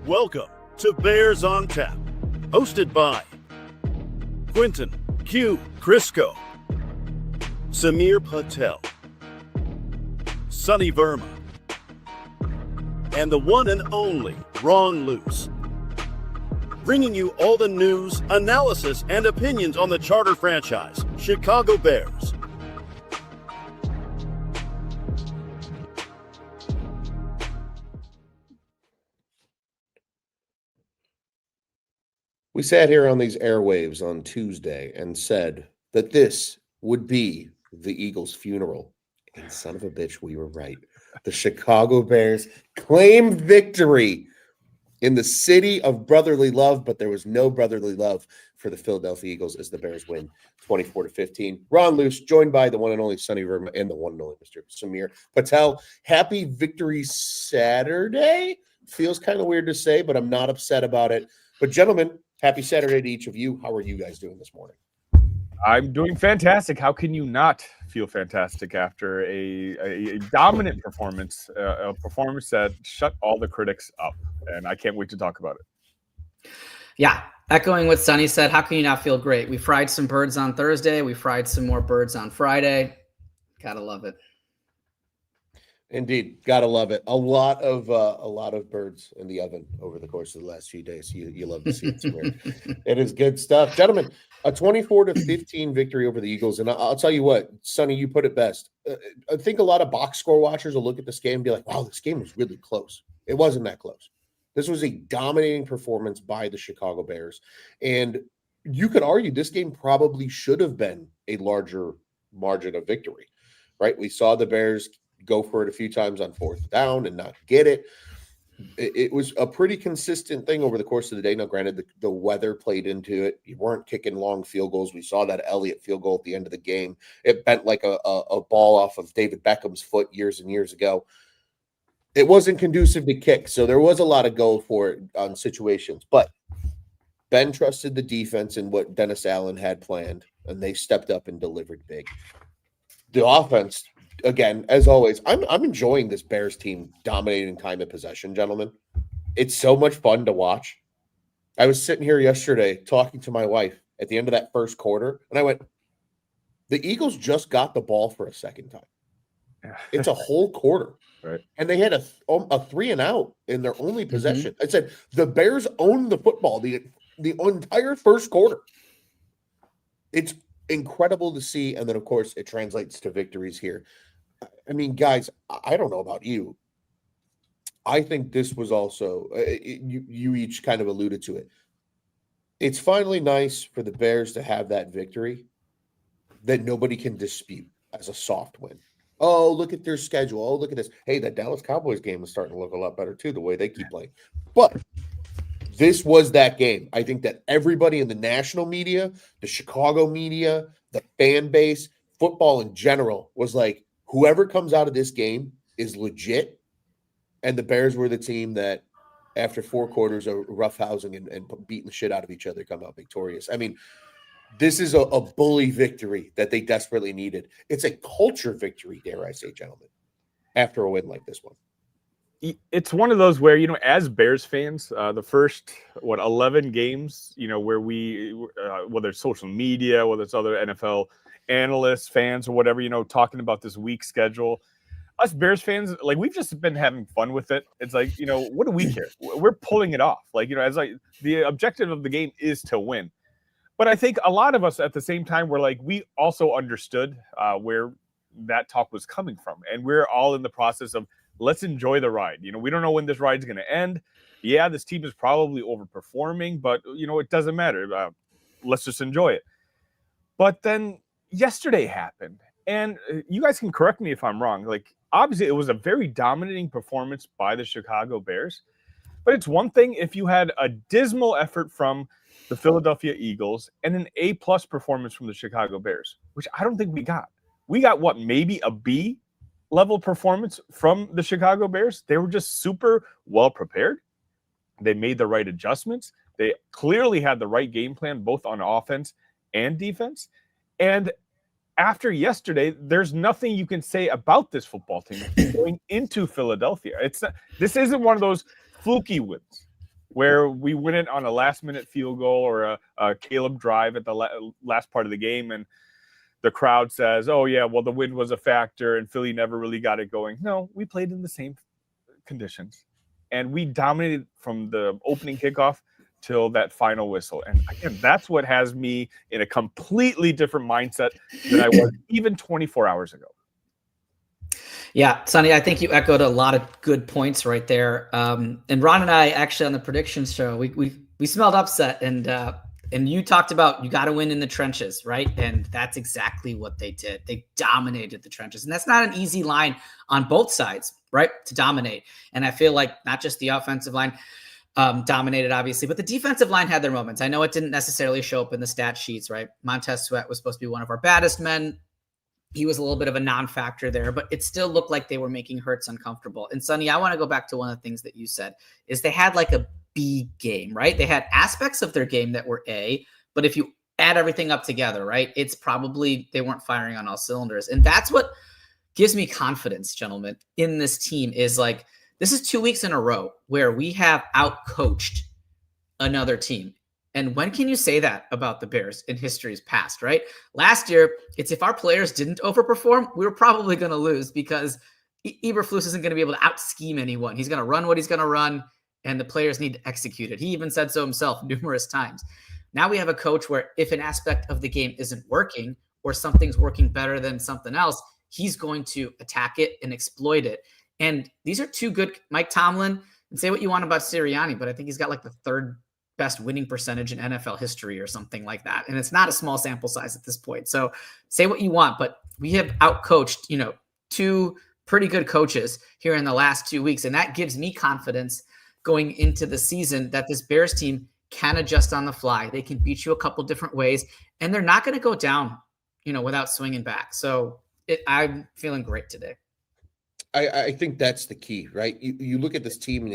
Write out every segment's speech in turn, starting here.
Welcome to Bears on Tap, hosted by Quentin Q. Crisco, Samir Patel, Sonny Verma, and the one and only Ron Luce. Bringing you all the news, analysis, and opinions on the charter franchise, Chicago Bears. We sat here on these airwaves on Tuesday and said that this would be the Eagles' funeral. And son of a bitch, we were right. The Chicago Bears claim victory in the city of brotherly love, but there was no brotherly love for the Philadelphia Eagles as the Bears win 24-15. Ron Luce, joined by the one and only Sonny Verma and the one and only Mr. Samir Patel. Happy Victory Saturday. Feels kind of weird to say, but I'm not upset about it. But gentlemen, happy Saturday to each of you. How are you guys doing this morning? I'm doing fantastic. How can you not feel fantastic after a dominant performance, a performance that shut all the critics up? And I can't wait to talk about it. Yeah, echoing what Sonny said, how can you not feel great? We fried some birds on Thursday. We fried some more birds on Friday. Gotta love it. Indeed, gotta love it. A lot of birds in the oven over the course of the last few days. You love to see it, Samir. It is good stuff, gentlemen. A 24-15 victory over the Eagles, and I'll tell you what, Sonny, you put it best. I think a lot of box score watchers will look at this game and be like, "Wow, this game was really close." It wasn't that close. This was a dominating performance by the Chicago Bears, and you could argue this game probably should have been a larger margin of victory, right? We saw the Bears go for it a few times on fourth down and not get it. It was a pretty consistent thing over the course of the day. Now, granted, the weather played into it. You weren't kicking long field goals. We saw that Elliott field goal at the end of the game. It bent like a ball off of David Beckham's foot years and years ago. It wasn't conducive to kick, so there was a lot of go for it on situations. But Ben trusted the defense and what Dennis Allen had planned, and they stepped up and delivered big. The offense, again, as always, I'm enjoying this Bears team dominating time of possession, gentlemen. It's so much fun to watch. I was sitting here yesterday talking to my wife at the end of that first quarter, and I went, the Eagles just got the ball for a second time. It's a whole quarter. Right. And they had a 3-and-out in their only possession. I said, the Bears owned the football the entire first quarter. It's incredible to see, and then, of course, it translates to victories here. I mean, guys, I don't know about you. I think this was also you each kind of alluded to it. It's finally nice for the Bears to have that victory that nobody can dispute as a soft win. Oh, look at their schedule. Oh, look at this. Hey, that Dallas Cowboys game is starting to look a lot better, too, the way they keep playing. But this was that game. I think that everybody in the national media, the Chicago media, the fan base, football in general was like, whoever comes out of this game is legit. And the Bears were the team that, after 4 quarters of roughhousing and beating the shit out of each other, come out victorious. I mean, this is a bully victory that they desperately needed. It's a culture victory, dare I say, gentlemen, after a win like this one. It's one of those where, as Bears fans, the first, 11 games, where we, whether it's social media, whether it's other NFL analysts, fans, or whatever, talking about this week's schedule, us Bears fans, like, we've just been having fun with it. It's like, what do we care? We're pulling it off. Like, the objective of the game is to win. But I think a lot of us at the same time were like, we also understood where that talk was coming from. And we're all in the process of, let's enjoy the ride. We don't know when this ride's going to end. Yeah, this team is probably overperforming, but, it doesn't matter. Let's just enjoy it. But then yesterday happened. And you guys can correct me if I'm wrong. Like, obviously, it was a very dominating performance by the Chicago Bears. But it's one thing if you had a dismal effort from the Philadelphia Eagles and an A-plus performance from the Chicago Bears, which I don't think we got. We got what, maybe a B level performance from the Chicago Bears. They were just super well prepared. They made the right adjustments. They clearly had the right game plan, both on offense and defense. And after yesterday, there's nothing you can say about this football team going into Philadelphia. This isn't one of those fluky wins where we win it on a last-minute field goal or a Caleb drive at the last part of the game, and the crowd says, oh, yeah, well, the wind was a factor, and Philly never really got it going. No, we played in the same conditions, and we dominated from the opening kickoff till that final whistle. And again, that's what has me in a completely different mindset than I was even 24 hours ago. Yeah, Sonny, I think you echoed a lot of good points right there. And Ron and I actually on the predictions show, we smelled upset, and you talked about you got to win in the trenches, right? And that's exactly what they did. They dominated the trenches, and that's not an easy line on both sides, right? To dominate. And I feel like not just the offensive line dominated, obviously, but the defensive line had their moments. I know it didn't necessarily show up in the stat sheets, right? Montez Sweat was supposed to be one of our baddest men. He was a little bit of a non-factor there, but it still looked like they were making Hurts uncomfortable. And Sonny, I want to go back to one of the things that you said is they had like a B game, right? They had aspects of their game that were A, but if you add everything up together, right, it's probably they weren't firing on all cylinders. And that's what gives me confidence, gentlemen, in this team is like, this is 2 weeks in a row where we have outcoached another team. And when can you say that about the Bears in history's past, right? Last year, it's if our players didn't overperform, we were probably going to lose because Eberflus isn't going to be able to out-scheme anyone. He's going to run what he's going to run, and the players need to execute it. He even said so himself numerous times. Now we have a coach where if an aspect of the game isn't working or something's working better than something else, he's going to attack it and exploit it. And these are two good – Mike Tomlin, and say what you want about Sirianni, but I think he's got like the third – best winning percentage in NFL history or something like that. And it's not a small sample size at this point. So say what you want, but we have outcoached, two pretty good coaches here in the last 2 weeks. And that gives me confidence going into the season that this Bears team can adjust on the fly. They can beat you a couple different ways, and they're not going to go down, without swinging back. So I'm feeling great today. I think that's the key, right? You look at this team and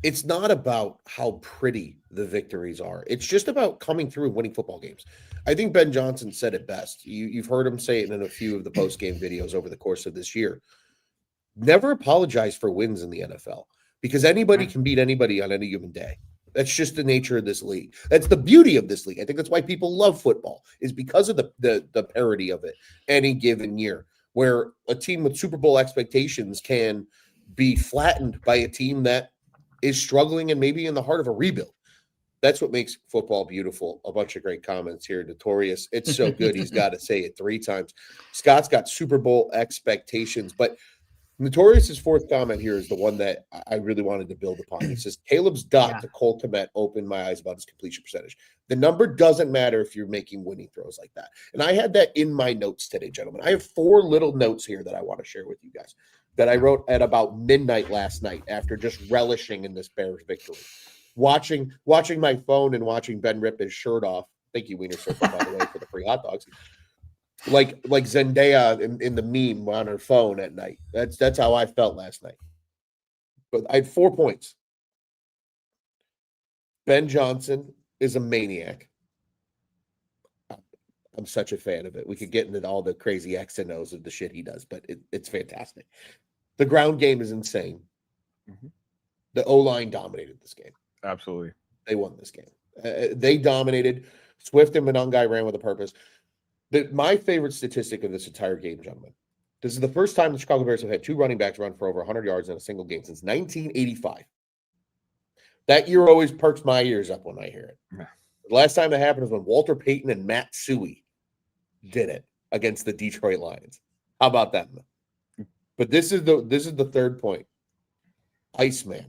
it's not about how pretty the victories are. It's just about coming through and winning football games. I think Ben Johnson said it best. You've heard him say it in a few of the post-game videos over the course of this year. Never apologize for wins in the NFL because anybody can beat anybody on any given day. That's just the nature of this league. That's the beauty of this league. I think that's why people love football is because of the parity of it any given year, where a team with Super Bowl expectations can be flattened by a team that is struggling and maybe in the heart of a rebuild. That's what makes football beautiful. A bunch of great comments here. Notorious. It's so good. He's got to say it 3 times. Scott's got Super Bowl expectations, but Notorious's fourth comment here is the one that I really wanted to build upon. He says, Caleb's dot to Cole Kmet opened my eyes about his completion percentage. The number doesn't matter if you're making winning throws like that. And I had that in my notes today, gentlemen. I have 4 little notes here that I want to share with you guys that I wrote at about midnight last night after just relishing in this Bears victory. Watching my phone and watching Ben rip his shirt off. Thank you, Wiener Circle, by the way, for the free hot dogs. Like Zendaya in the meme on her phone at night. That's how I felt last night. But I had 4 points. Ben Johnson is a maniac. I'm such a fan of it. We could get into all the crazy X and O's of the shit he does, but it's fantastic. The ground game is insane. Mm-hmm. The O-line dominated this game. Absolutely. They won this game. They dominated. Swift and Monangai ran with a purpose. My favorite statistic of this entire game, gentlemen, this is the first time the Chicago Bears have had 2 running backs run for over 100 yards in a single game since 1985. That year always perks my ears up when I hear it. Yeah. The last time that happened was when Walter Payton and Matt Suey did it against the Detroit Lions. How about that? But this is the third point. Iceman.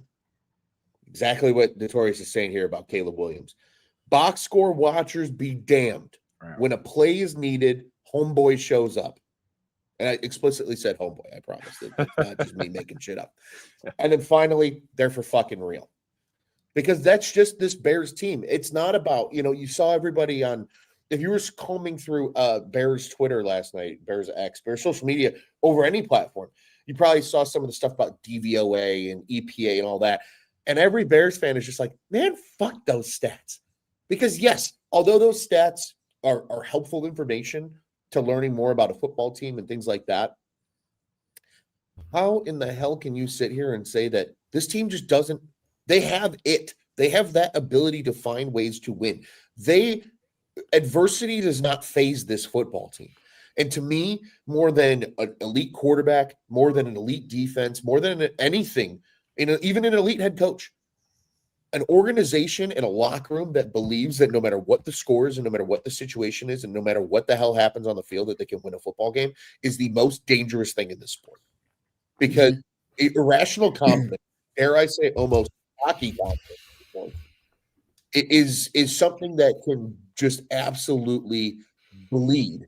Exactly what Notorious is saying here about Caleb Williams. Box score watchers be damned. Right. When a play is needed, homeboy shows up. And I explicitly said homeboy, I promise. It's not just me making shit up. And then finally, they're for fucking real. Because that's just this Bears team. It's not about, you saw everybody on, if you were combing through Bears Twitter last night, Bears X, Bears social media over any platform, you probably saw some of the stuff about DVOA and EPA and all that. And every Bears fan is just like, man, fuck those stats. Because yes, although those stats are helpful information to learning more about a football team and things like that, how in the hell can you sit here and say that this team just doesn't, they have that ability to find ways to win. Adversity does not phase this football team. And to me, more than an elite quarterback, more than an elite defense, more than anything, even an elite head coach, an organization and a locker room that believes that no matter what the score is and no matter what the situation is and no matter what the hell happens on the field, that they can win a football game is the most dangerous thing in this sport. Because irrational confidence, dare I say almost hockey confidence, it is something that can just absolutely bleed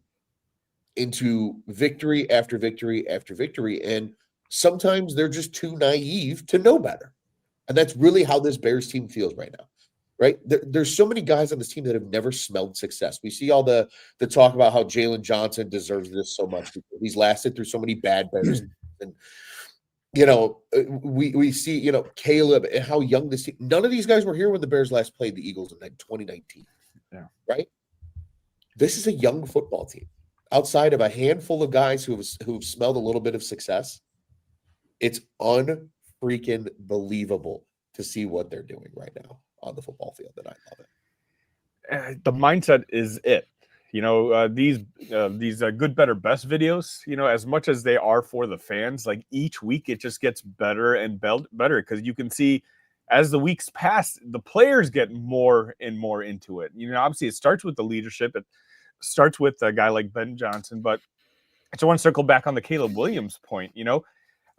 into victory after victory after victory. And sometimes they're just too naive to know better. And that's really how this Bears team feels right now, right? There's so many guys on this team that have never smelled success. We see all the talk about how Jalen Johnson deserves this so much. He's lasted through so many bad Bears. And, we see, Caleb and how young this team. None of these guys were here when the Bears last played the Eagles in 2019. Yeah. Right? This is a young football team. Outside of a handful of guys who've smelled a little bit of success, it's unfreaking believable to see what they're doing right now on the football field, and I love it. The mindset is it. These good, better, best videos, as much as they are for the fans, like each week it just gets better and better because you can see as the weeks pass, the players get more and more into it. Obviously it starts with the leadership. It starts with a guy like Ben Johnson, but I just want to circle back on the Caleb Williams point,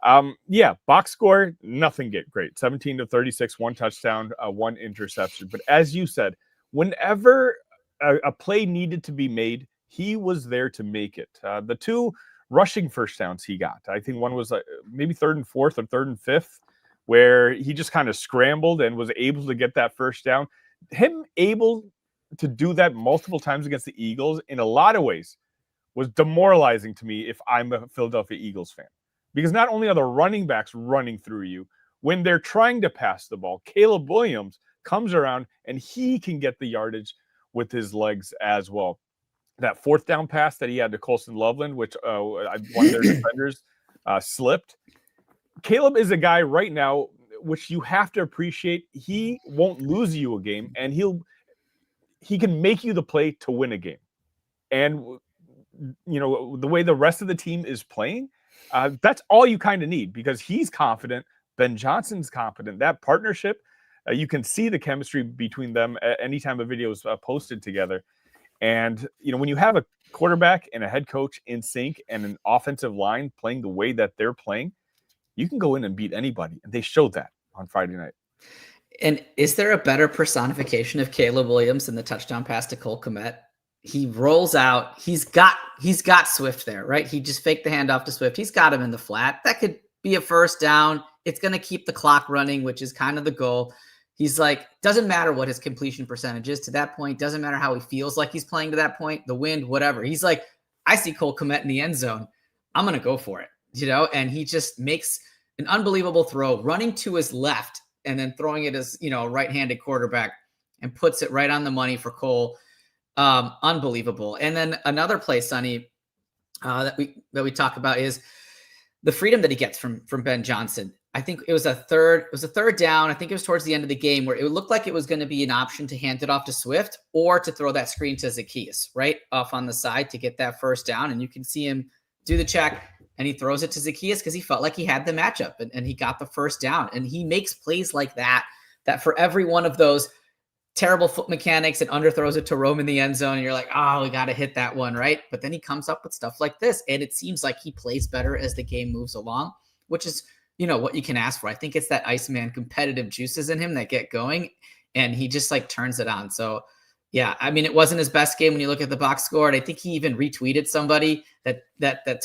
box score, nothing great. 17-36, 1 touchdown, 1 interception. But as you said, whenever a play needed to be made, he was there to make it. The 2 rushing first downs he got, I think one was maybe 3rd and 4th or 3rd and 5th, where he just kind of scrambled and was able to get that first down. Him able to do that multiple times against the Eagles in a lot of ways was demoralizing to me if I'm a Philadelphia Eagles fan. Because not only are the running backs running through you, when they're trying to pass the ball, Caleb Williams comes around and he can get the yardage with his legs as well. That 4th down pass that he had to Colston Loveland, which one of their defenders slipped. Caleb is a guy right now, which you have to appreciate. He won't lose you a game, and he can make you the play to win a game. And, the way the rest of the team is playing, that's all you kind of need because he's confident. Ben Johnson's confident. That partnership, you can see the chemistry between them anytime a video is posted together. And, when you have a quarterback and a head coach in sync and an offensive line playing the way that they're playing, you can go in and beat anybody. And they showed that on Friday night. And is there a better personification of Caleb Williams than the touchdown pass to Cole Kmet? He rolls out. He's got Swift there, right? He just faked the handoff to Swift. He's got him in the flat. That could be a first down. It's going to keep the clock running, which is kind of the goal. He's like, doesn't matter what his completion percentage is to that point. Doesn't matter how he feels like he's playing to that point, the wind, whatever. He's like, I see Cole Kmet in the end zone. I'm going to go for it, and he just makes an unbelievable throw running to his left and then throwing it as, right-handed quarterback and puts it right on the money for Cole. Unbelievable. And then another play, Sonny, that we talk about is the freedom that he gets from Ben Johnson. I think it was a third down. I think it was towards the end of the game where it looked like it was going to be an option to hand it off to Swift or to throw that screen to Zacchaeus right off on the side to get that first down. And you can see him do the check and he throws it to Zacchaeus because he felt like he had the matchup and he got the first down. And he makes plays like that for every one of those terrible foot mechanics and underthrows it to Rome in the end zone. And you're like, oh, we got to hit that one, right? But then he comes up with stuff like this. And it seems like he plays better as the game moves along, which is, what you can ask for. I think it's that Iceman competitive juices in him that get going and he just like turns it on. So yeah, I mean, it wasn't his best game when you look at the box score. And I think he even retweeted somebody that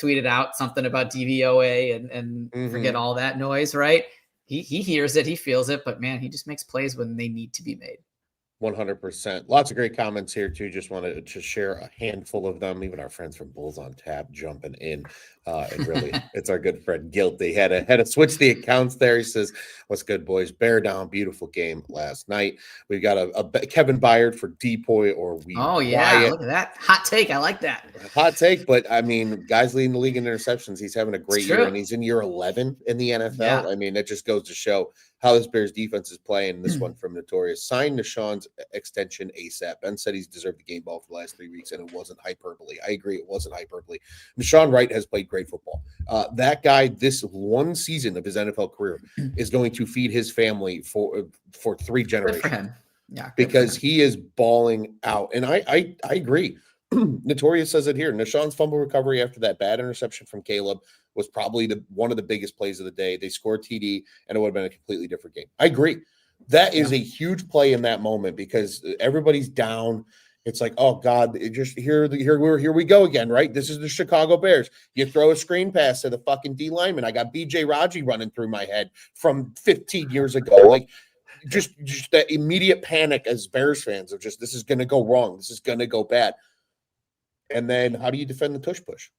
tweeted out something about DVOA and forget all that noise, right? He hears it, he feels it, but man, he just makes plays when they need to be made. 100%. Lots of great comments here too. Just wanted to share a handful of them. Even our friends from Bulls on Tap jumping in, and really, it's our good friend Guilty had to switch the accounts there. He says, "What's good, boys? Bear down, beautiful game last night. We've got a Kevin Byard for Depoy or we." Oh yeah, Wyatt. look at that hot take. I like that. Hot take, but I mean, guys leading the league in interceptions. He's having a great year, true. and he's in year 11 in the NFL. Yeah. I mean, it just goes to show how this Bears defense is playing. This one from Notorious. Sign Deshaun's extension ASAP. Ben said he's deserved the game ball for the last 3 weeks, and it wasn't hyperbole. I agree, it wasn't hyperbole. Deshaun Wright has played great football. That guy, this one season of his NFL career, is going to feed his family for 3 generations. Good for him. Yeah, because he is balling out, and I agree. Notorious says it here. Deshaun's fumble recovery after that bad interception from Caleb was probably one of the biggest plays of the day. They scored TD, and it would have been a completely different game. I agree. That is a huge play in that moment because everybody's down. It's like, oh God, here we go again, right? This is the Chicago Bears. You throw a screen pass to the fucking D lineman. I got BJ Raji running through my head from 15 years ago. Like just that immediate panic as Bears fans of just, this is going to go wrong. This is going to go bad. And then how do you defend the tush push?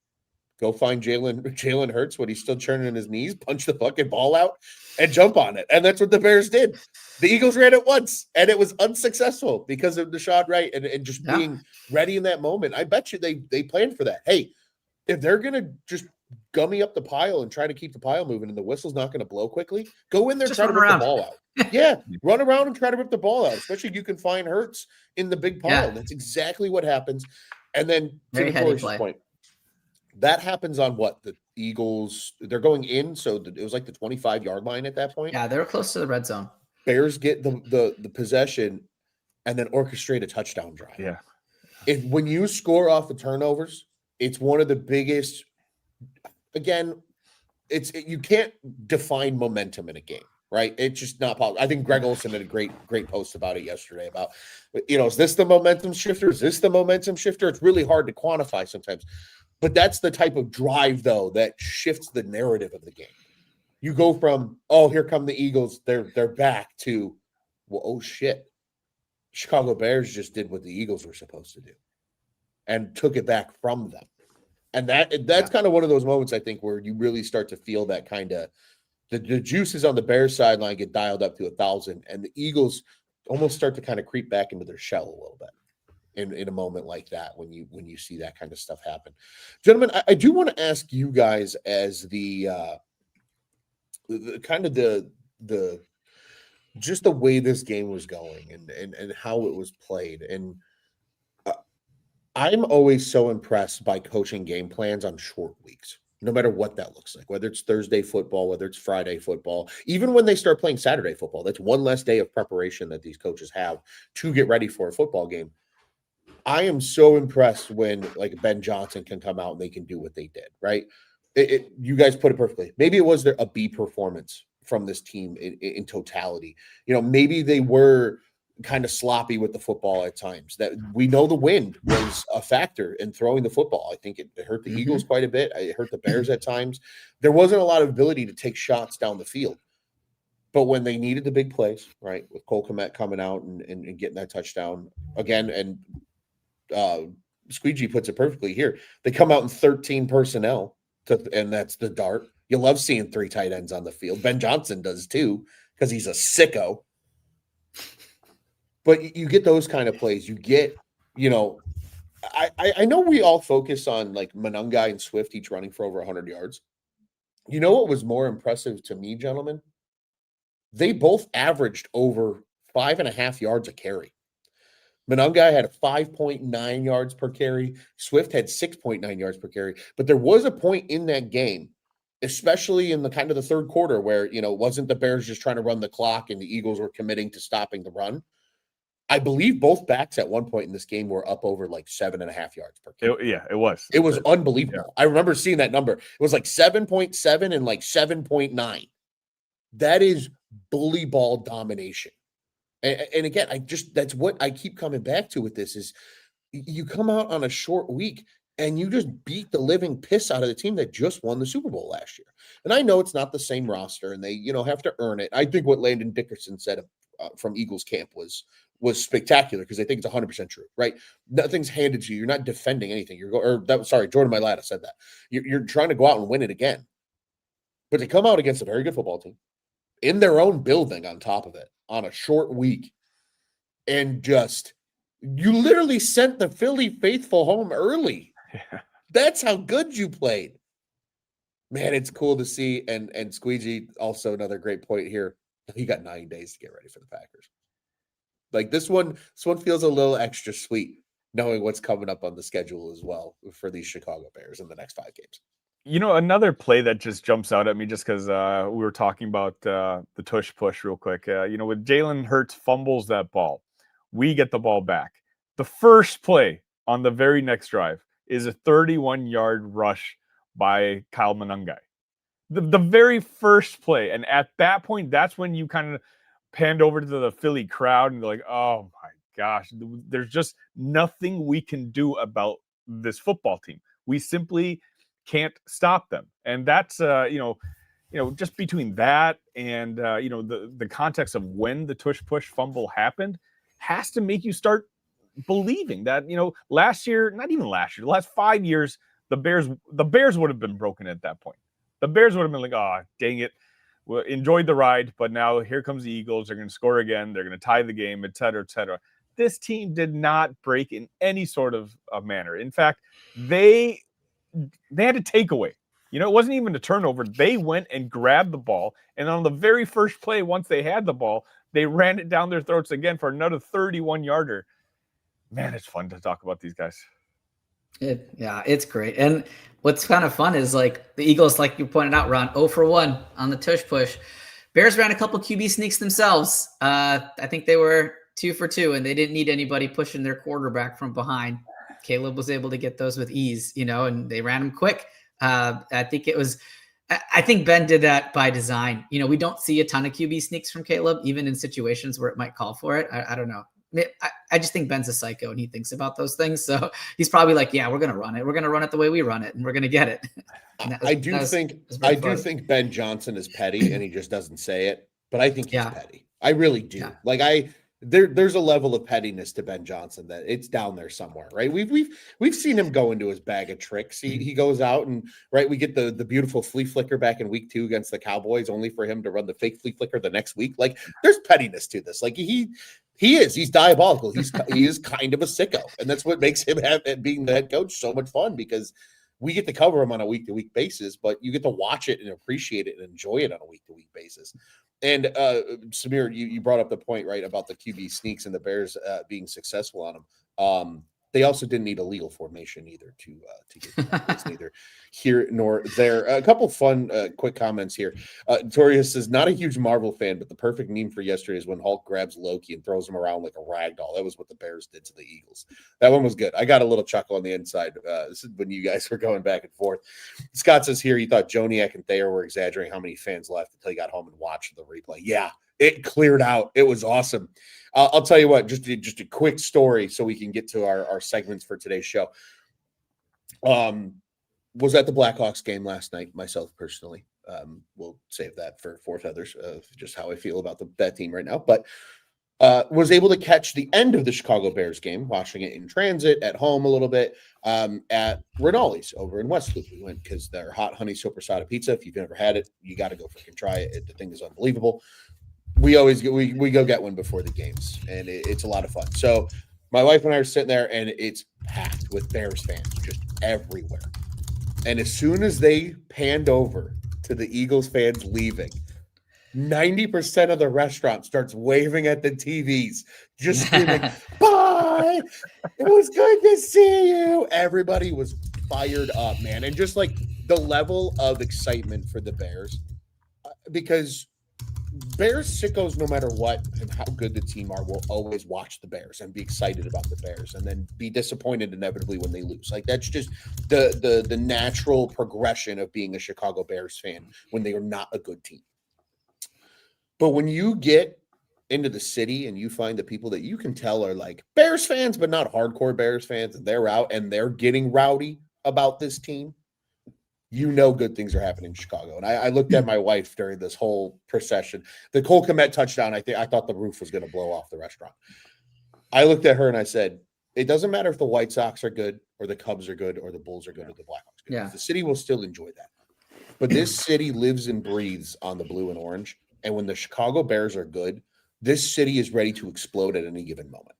Go find Jalen Hurts when he's still churning his knees, punch the fucking ball out, and jump on it. And that's what the Bears did. The Eagles ran it once, and it was unsuccessful because of Deshaun Wright and just being ready in that moment. I bet you they planned for that. Hey, if they're going to just gummy up the pile and try to keep the pile moving and the whistle's not going to blow quickly, go in there and try to rip the ball out. Yeah, run around and try to rip the ball out, especially you can find Hurts in the big pile. Yeah. That's exactly what happens. And then to the Corey's point, that happens on what? The Eagles, they're going in, so it was like the 25-yard line at that point. Yeah, they were close to the red zone. Bears get the possession and then orchestrate a touchdown drive. Yeah. When you score off the turnovers, it's one of the biggest. Again, you can't define momentum in a game, right? It's just not possible. I think Greg Olson had a great post about it yesterday about, is this the momentum shifter? Is this the momentum shifter? It's really hard to quantify sometimes. But that's the type of drive, though, that shifts the narrative of the game. You go from, oh, here come the Eagles, they're back, to, well, oh, shit. Chicago Bears just did what the Eagles were supposed to do and took it back from them. And that's kind of one of those moments, I think, where you really start to feel that kind of the juices on the Bears sideline get dialed up to 1,000, and the Eagles almost start to kind of creep back into their shell a little bit. In a moment like that, when you see that kind of stuff happen. Gentlemen, I do want to ask you guys as the kind of the just the way this game was going and how it was played. And I'm always so impressed by coaching game plans on short weeks, no matter what that looks like, whether it's Thursday football, whether it's Friday football, even when they start playing Saturday football. That's one less day of preparation that these coaches have to get ready for a football game. I am so impressed when like Ben Johnson can come out and they can do what they did, right? You guys put it perfectly. Maybe it was a B performance from this team in totality. Maybe they were kind of sloppy with the football at times. That we know the wind was a factor in throwing the football. I think it hurt the Eagles quite a bit. It hurt the Bears at times. There wasn't a lot of ability to take shots down the field. But when they needed the big plays, right, with Cole Kmet coming out and getting that touchdown again, and Squeegee puts it perfectly here. They come out in 13 personnel, and that's the dart. You love seeing 3 tight ends on the field. Ben Johnson does too, because he's a sicko. But you get those kind of plays. You get, I know we all focus on like Monangai and Swift each running for over 100 yards. You know what was more impressive to me, gentlemen? They both averaged over 5.5 yards a carry. Monangai had 5.9 yards per carry. Swift had 6.9 yards per carry. But there was a point in that game, especially in the kind of the third quarter, where, it wasn't the Bears just trying to run the clock and the Eagles were committing to stopping the run. I believe both backs at one point in this game were up over like 7.5 yards per carry. It was. It was unbelievable. Yeah. I remember seeing that number. It was like 7.7 and like 7.9. That is bully ball domination. And again, that's what I keep coming back to with this is you come out on a short week and you just beat the living piss out of the team that just won the Super Bowl last year. And I know it's not the same roster and they, have to earn it. I think what Landon Dickerson said from Eagles camp was spectacular because I think it's 100% true, right? Nothing's handed to you. You're not defending anything. Jordan Mailata said that. You're trying to go out and win it again. But to come out against a very good football team in their own building on top of it on a short week and just you literally sent the Philly faithful home early. Yeah. That's how good you played. Man, it's cool to see. And Squeegee, also another great point here. You got 9 days to get ready for the Packers. Like this one feels a little extra sweet, knowing what's coming up on the schedule as well for these Chicago Bears in the next 5 games. Another play that just jumps out at me just because we were talking about the tush push real quick. With Jalen Hurts fumbles that ball, we get the ball back. The first play on the very next drive is a 31-yard rush by Kyle Monangai. The very first play. And at that point, that's when you kind of panned over to the Philly crowd and they're like, oh my gosh, there's just nothing we can do about this football team. We simply can't stop them. And that's, just between that and, the context of when the tush push fumble happened has to make you start believing that, last year, not even last year, the last 5 years, the Bears would have been broken at that point. The Bears would have been like, oh, dang it. Well, enjoyed the ride, but now here comes the Eagles. They're going to score again. They're going to tie the game, et cetera, et cetera. This team did not break in any sort of manner. In fact, they had a takeaway. It wasn't even a turnover. They went and grabbed the ball, and on the very first play, once they had the ball, they ran it down their throats again for another 31-yarder. Man, it's fun to talk about these guys. It's great. And what's kind of fun is like the Eagles, like you pointed out, Ron, 0 for 1 on the tush push. Bears ran a couple QB sneaks themselves. I think they were 2 for 2, and they didn't need anybody pushing their quarterback from behind. Caleb was able to get those with ease, and they ran them quick. I think Ben did that by design. We don't see a ton of QB sneaks from Caleb, even in situations where it might call for it. I don't know. I just think Ben's a psycho and he thinks about those things. So he's probably like, yeah, we're going to run it. We're going to run it the way we run it and we're going to get it. I do think Ben Johnson is petty and he just doesn't say it, but I think he's petty. I really do. Yeah. Like there's a level of pettiness to Ben Johnson that it's down there somewhere, right? We've seen him go into his bag of tricks. He goes out and we get the beautiful flea flicker back in week 2 against the Cowboys, only for him to run the fake flea flicker the next week. Like there's pettiness to this. Like he's diabolical. He is kind of a sicko, and that's what makes him being the head coach so much fun because we get to cover him on a week-to-week basis, but you get to watch it and appreciate it and enjoy it on a week-to-week basis. And Samir, you brought up the point, right, about the QB sneaks and the Bears being successful on them. They also didn't need a legal formation either to get it's neither here nor there. A couple fun, quick comments here. Torius says, not a huge Marvel fan, but the perfect meme for yesterday is when Hulk grabs Loki and throws him around like a rag doll. That was what the Bears did to the Eagles. That one was good. I got a little chuckle on the inside. This is when you guys were going back and forth. Scott says here, he thought Joniak and Thayer were exaggerating how many fans left until he got home and watched the replay. Yeah, it cleared out. It was awesome. I'll tell you what, just a quick story so we can get to our segments for today's show. Was at the Blackhawks game last night, myself personally. We'll save that for others, just how I feel about that team right now. But was able to catch the end of the Chicago Bears game, watching it in transit, at home a little bit, at Rinaldi's over in West Loop. We went because their hot honey sopressata pizza, if you've never had it, you got to go freaking try it. The thing is unbelievable. We go get one before the games, and it's a lot of fun. So my wife and I are sitting there, and it's packed with Bears fans just everywhere. And as soon as they panned over to the Eagles fans leaving, 90% of the restaurant starts waving at the TVs, just screaming, bye! It was good to see you. Everybody was fired up, man. And just like the level of excitement for the Bears, because Bears sickos, no matter what and how good the team are, will always watch the Bears and be excited about the Bears and then be disappointed inevitably when they lose. Like that's just the natural progression of being a Chicago Bears fan when they are not a good team. But when you get into the city and you find the people that you can tell are like Bears fans, but not hardcore Bears fans, and they're out and they're getting rowdy about this team, you know good things are happening in Chicago. And I looked at my wife during this whole procession. The Cole Kmet touchdown, I thought the roof was going to blow off the restaurant. I looked at her and I said, it doesn't matter if the White Sox are good or the Cubs are good or the Bulls are good or the Blackhawks are good. Yeah. The city will still enjoy that. But this city lives and breathes on the blue and orange. And when the Chicago Bears are good, this city is ready to explode at any given moment.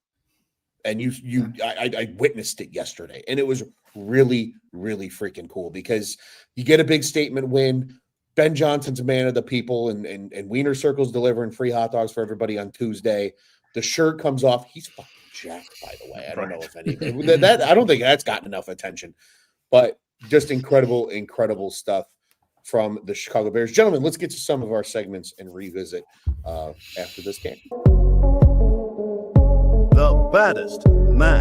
And I witnessed it yesterday, and it was really, really freaking cool because you get a big statement win. Ben Johnson's a man of the people, and Wiener Circle's delivering free hot dogs for everybody on Tuesday. The shirt comes off. He's fucking jacked, by the way. I don't know if anybody that I don't think that's gotten enough attention, but just incredible, incredible stuff from the Chicago Bears. Gentlemen, let's get to some of our segments and revisit after this game. The baddest man.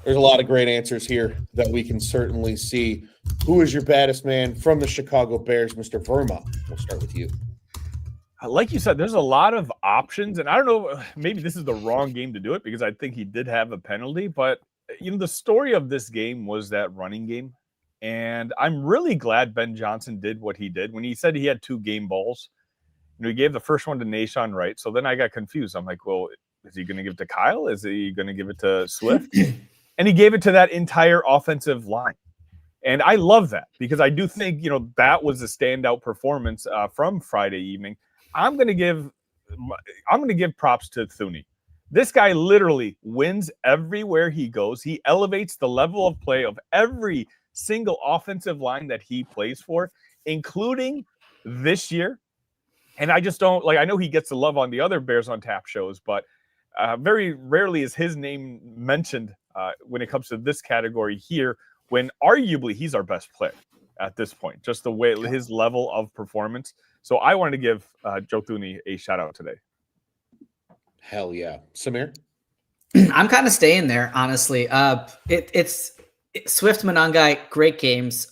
There's a lot of great answers here that we can certainly see. Who is your baddest man from the Chicago Bears, Mr. Verma? We'll start with you. Like you said, there's a lot of options, and I don't know, maybe this is the wrong game to do it because I think he did have a penalty, but the story of this game was that running game, and I'm really glad Ben Johnson did what he did when he said he had 2 game balls. He gave the first one to Nahshon Wright, so then I got confused. I'm like, well, is he going to give it to Kyle? Is he going to give it to Swift? And he gave it to that entire offensive line. And I love that because I do think, that was a standout performance from Friday evening. I'm going to give props to Thuney. This guy literally wins everywhere he goes. He elevates the level of play of every single offensive line that he plays for, including this year. And I just don't I know he gets the love on the other Bears on Tap shows, but very rarely is his name mentioned when it comes to this category here, when arguably he's our best player at this point, just the way his level of performance. So I wanted to give Joe Thuney a shout out today. Hell yeah. Samir? I'm kind of staying there, honestly. It's Swift, Monangai, great games.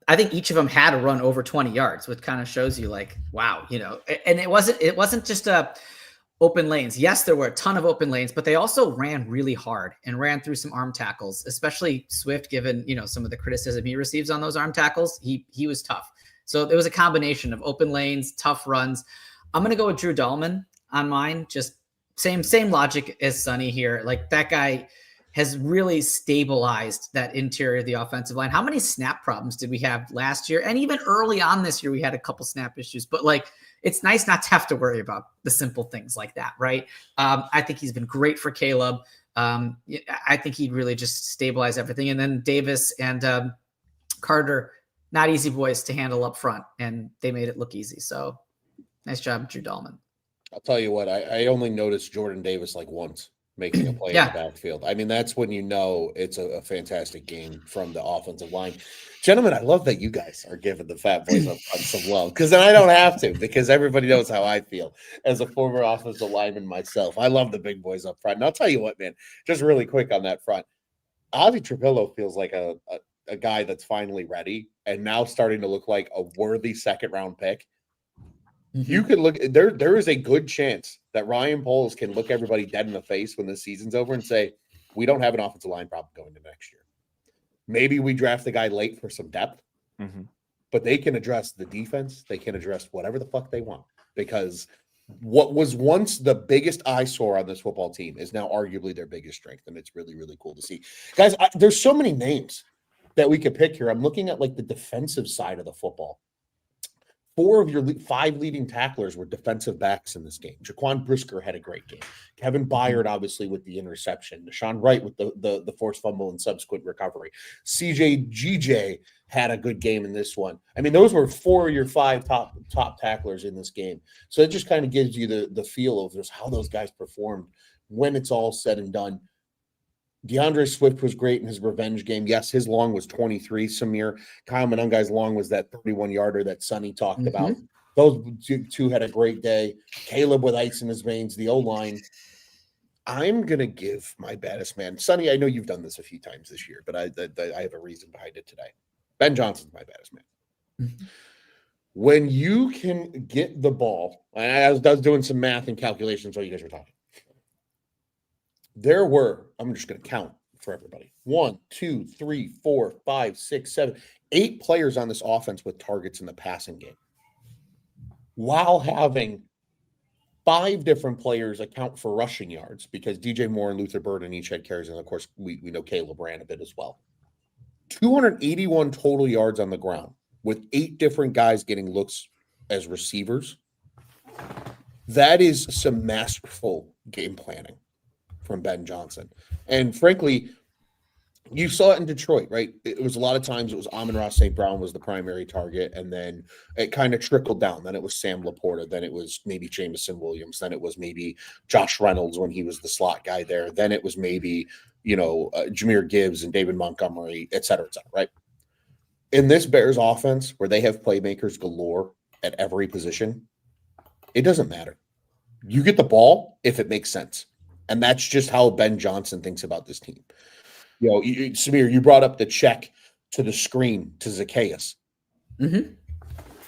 I think each of them had a run over 20 yards, which kind of shows you wow, and it wasn't just open lanes. Yes, there were a ton of open lanes, but they also ran really hard and ran through some arm tackles, especially Swift, given, some of the criticism he receives on those arm tackles. He was tough. So there was a combination of open lanes, tough runs. I'm going to go with Drew Dahlman on mine. Just same logic as Sonny here. That guy has really stabilized that interior of the offensive line. How many snap problems did we have last year? And even early on this year, we had a couple snap issues, but it's nice not to have to worry about the simple things like that, right? I think he's been great for Caleb. I think he'd really just stabilize everything. And then Davis and Carter, not easy boys to handle up front, and they made it look easy. So nice job, Drew Dahlman. I'll tell you what, I only noticed Jordan Davis once making a play in the backfield. I mean, that's when it's a fantastic game from the offensive line. Gentlemen, I love that you guys are giving the fat boys up on some love, because then I don't have to, because everybody knows how I feel as a former offensive lineman myself. I love the big boys up front. And I'll tell you what, man, just really quick on that front, Avi Trapillo feels like a guy that's finally ready and now starting to look like a worthy second-round pick. You could look there is a good chance that Ryan Poles can look everybody dead in the face when the season's over and say, we don't have an offensive line problem going into next year. Maybe we draft the guy late for some depth, but they can address the defense. They can address whatever the fuck they want, because what was once the biggest eyesore on this football team is now arguably their biggest strength. And it's really, really cool to see. Guys, there's so many names that we could pick here. I'm looking at the defensive side of the football. 4 of your 5 leading tacklers were defensive backs in this game. Jaquan Brisker had a great game. Kevin Byard, obviously, with the interception. Nahshon Wright with the forced fumble and subsequent recovery. CJ GJ had a good game in this one. I mean, those were 4 of your 5 top tacklers in this game. So it just kind of gives you the feel of just how those guys performed when it's all said and done. DeAndre Swift was great in his revenge game. Yes, his long was 23. Samir, Kyle Monangai's long was that 31-yarder that Sonny talked about. Those two had a great day. Caleb with ice in his veins, the O-line. I'm going to give my baddest man. Sonny, I know you've done this a few times this year, but I have a reason behind it today. Ben Johnson's my baddest man. When you can get the ball, and I was doing some math and calculations while you guys were talking. There were, I'm just going to count, for everybody. 1, 2, 3, 4, 5, 6, 7, 8 players on this offense with targets in the passing game, while having 5 different players account for rushing yards, because DJ Moore and Luther Burden each had carries, and of course we know Caleb ran a bit as well. 281 total yards on the ground with 8 different guys getting looks as receivers. That is some masterful game planning from Ben Johnson. And frankly, you saw it in Detroit, right? It was a lot of times it was Amon-Ra St. Brown was the primary target, and then it kind of trickled down. Then it was Sam Laporta. Then it was maybe Jamison Williams. Then it was maybe Josh Reynolds when he was the slot guy there. Then it was maybe, Jahmyr Gibbs and David Montgomery, et cetera, right? In this Bears offense, where they have playmakers galore at every position, it doesn't matter. You get the ball if it makes sense. And that's just how Ben Johnson thinks about this team. Samir, you brought up the check to the screen to Zacchaeus. Mm-hmm.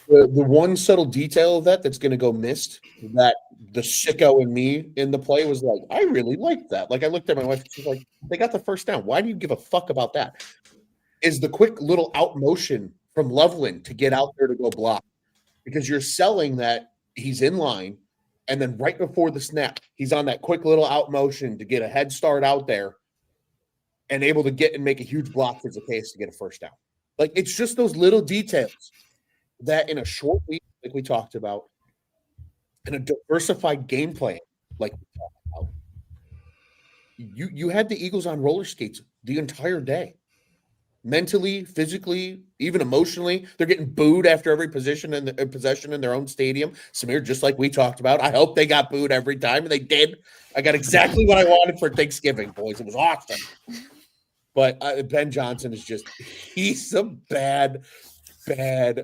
The one subtle detail of that's going to go missed, that the sicko in me in the play was like, I really like that. Like, I looked at my wife, she's like, they got the first down. Why do you give a fuck about that? Is the quick little out motion from Loveland to get out there to go block. Because you're selling that he's in line, and then right before the snap, he's on that quick little out motion to get a head start out there and able to get and make a huge block for Zacchaeus to get a first down. Like, it's just those little details that in a short week, like we talked about, in a diversified game plan, like we talked about, you had the Eagles on roller skates the entire day. Mentally, physically, even emotionally, they're getting booed after every possession in their own stadium. Samir, just like we talked about, I hope they got booed every time, and they did. I got exactly what I wanted for Thanksgiving, boys. It was awesome. But Ben Johnson is he's a bad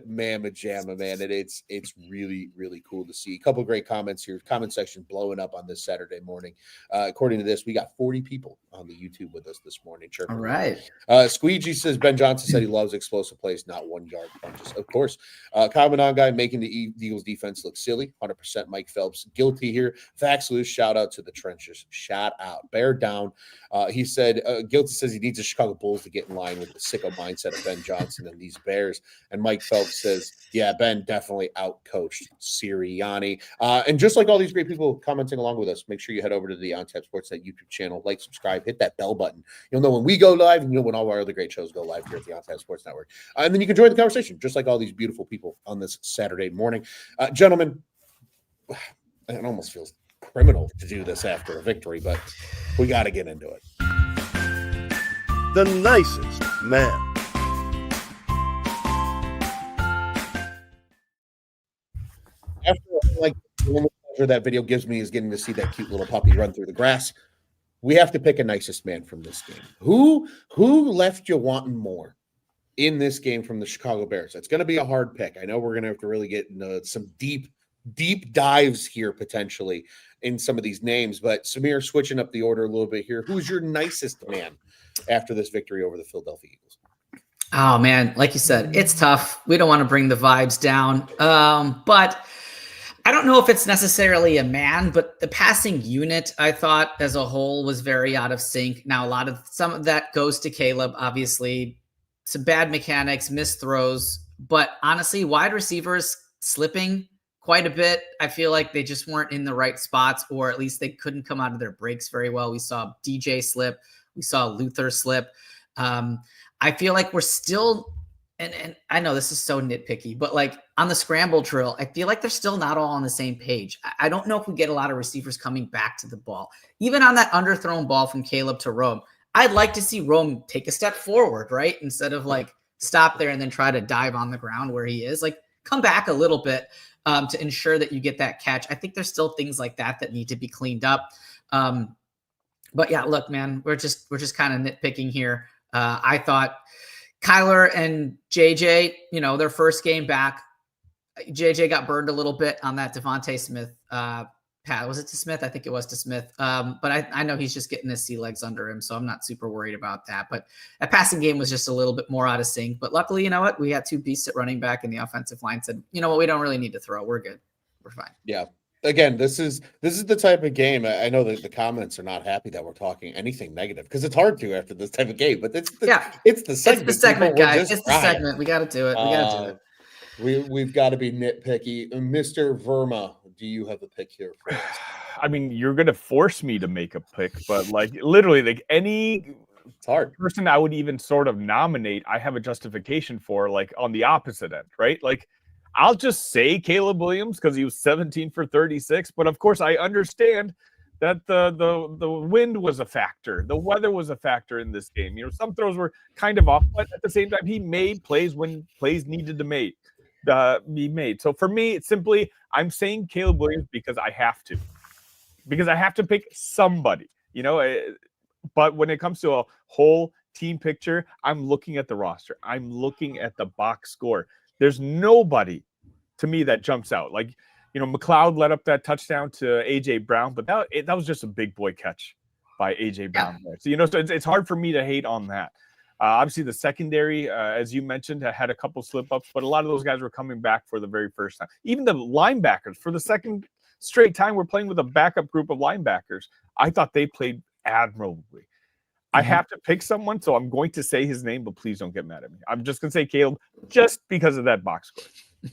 mamma jamma, man. And it's really, really cool to see. A couple of great comments here. Comment section blowing up on this Saturday morning. According to this, we got 40 people on the YouTube with us this morning. All right. Squeegee says Ben Johnson said he loves explosive plays, not 1-yard punches. Of course. Kyle Monangai making the Eagles defense look silly. 100% Mike Phelps guilty here. Facts loose. Shout out to the trenches. Shout out. Bear down. He said guilty says he needs the Chicago Bulls to get in line with the sicko mindset of Ben Johnson and these Bears. And Mike Phelps says, yeah, Ben definitely outcoached Sirianni. And just like all these great people commenting along with us, make sure you head over to the On Tap Sports Net YouTube channel, like, subscribe, hit that bell button. You'll know when we go live, and you'll know when all our other great shows go live here at the On Tap Sports Network. And then you can join the conversation, just like all these beautiful people on this Saturday morning. Gentlemen, it almost feels criminal to do this after a victory, but we got to get into it. The nicest man. After, like, the only pleasure that video gives me is getting to see that cute little puppy run through the grass. We have to pick a nicest man from this game. Who left you wanting more in this game from the Chicago Bears? It's going to be a hard pick. I know we're going to have to really get into some deep dives here potentially in some of these names, but Samir, switching up the order a little bit here. Who's your nicest man after this victory over the Philadelphia Eagles? Oh man, like you said, it's tough. We don't want to bring the vibes down. But I don't know if it's necessarily a man, but the passing unit, I thought as a whole was very out of sync. Now, some of that goes to Caleb, obviously. Some bad mechanics, missed throws, but honestly, wide receivers slipping quite a bit. I feel like they just weren't in the right spots, or at least they couldn't come out of their breaks very well. We saw DJ slip. We saw Luther slip. I feel like we're still, and I know this is so nitpicky, but like on the scramble drill, I feel like they're still not all on the same page. I don't know if we get a lot of receivers coming back to the ball. Even on that underthrown ball from Caleb to Rome, I'd like to see Rome take a step forward, right? Instead of like stop there and then try to dive on the ground where he is. Like, come back a little bit to ensure that you get that catch. I think there's still things like that need to be cleaned up. But yeah, look, man, we're just kind of nitpicking here. I thought Kyler and JJ, their first game back, JJ got burned a little bit on that Devontae Smith was it to Smith? I think it was to Smith. But I know he's just getting his sea legs under him, so I'm not super worried about that. But that passing game was just a little bit more out of sync. But luckily, you know what? We had 2 beasts at running back, and the offensive line said, you know what? We don't really need to throw. We're good. We're fine. Yeah. again, this is the type of game. I know that the comments are not happy that we're talking anything negative because it's hard to after this type of game. But it's the segment. It's the segment, People. guys. It's the segment. We got to do it. We got to do it. We've got to be nitpicky. Mr. Verma, do you have a pick here for us? I mean, you're gonna force me to make a pick, but like literally, like any It's hard. person I would even sort of nominate, I have a justification for, like on the opposite end, right? Like I'll just say Caleb Williams because he was 17 for 36, but of course I understand that the wind was a factor, the weather was a factor in this game. You know, some throws were kind of off, but at the same time, he made plays when plays needed to be made. So for me, it's simply I'm saying Caleb Williams because I have to pick somebody, you know. But when it comes to a whole team picture, I'm looking at the roster. I'm looking at the box score. There's nobody to me that jumps out. Like, you know, McLeod let up that touchdown to A.J. Brown, but that was just a big boy catch by A.J. Brown there. So, you know, so it's hard for me to hate on that. Obviously, the secondary, as you mentioned, had a couple slip-ups, but a lot of those guys were coming back for the very first time. Even the linebackers, for the second straight time, we're playing with a backup group of linebackers. I thought they played admirably. I have to pick someone, so I'm going to say his name, but please don't get mad at me. I'm just going to say Caleb just because of that box score.